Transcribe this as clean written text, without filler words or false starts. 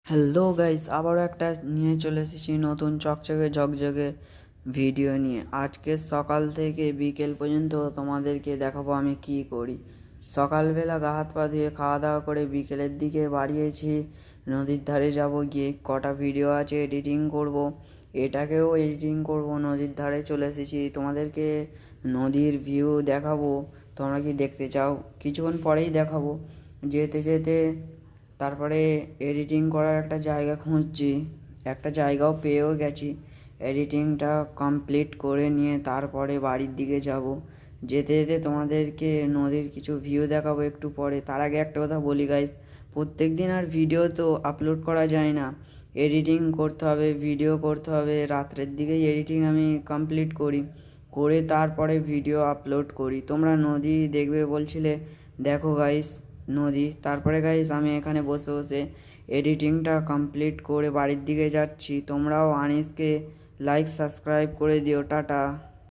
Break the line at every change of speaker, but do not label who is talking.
Hello guys, আবারও একটা নিয়ে চলে এসেছি নতুন চকচকে ঝকঝকে ভিডিও নিয়ে। আজকে সকাল থেকে বিকেল পর্যন্ত তোমাদেরকে দেখাবো আমি কি করি। সকালবেলা গা হাত পা ধুয়ে খাওয়া দাওয়া করে বিকেলের দিকে বাড়িয়েছি, নদীর ধারে যাব, গিয়ে কটা ভিডিও আছে এডিটিং করব, এটাকেও এডিটিং করব। নদীর ধারে চলে এসেছি, তোমাদেরকে নদীর ভিউ দেখাবো। তোমরা কি দেখতে চাও? কিছুক্ষণ পরেই দেখাবো। যেতে যেতে তারপরে এডিটিং করার একটা জায়গা খুঁজছি, একটা জায়গাও পেয়েও গেছি। এডিটিংটা কমপ্লিট করে নিয়ে তারপরে বাড়ির দিকে যাব। যেতে যেতে তোমাদেরকে নদীর কিছু ভিউ দেখাবো একটু পরে। তার আগে একটা কথা বলি গাইস, প্রত্যেক দিন আর ভিডিও তো আপলোড করা যায় না, এডিটিং করতে হবে, ভিডিও করতে হবে। রাত্রের দিকেই এডিটিং আমি কমপ্লিট করি, করে তারপরে ভিডিও আপলোড করি। তোমরা নদী দেখবে বলছিলে, দেখো গাইস নদী। তারপরে গাইস আমি এখানে বসে বসে এডিটিংটা কমপ্লিট করে বাড়ির দিকে যাচ্ছি। তোমরাও আনিসকে লাইক সাবস্ক্রাইব করে দিও। টাটা।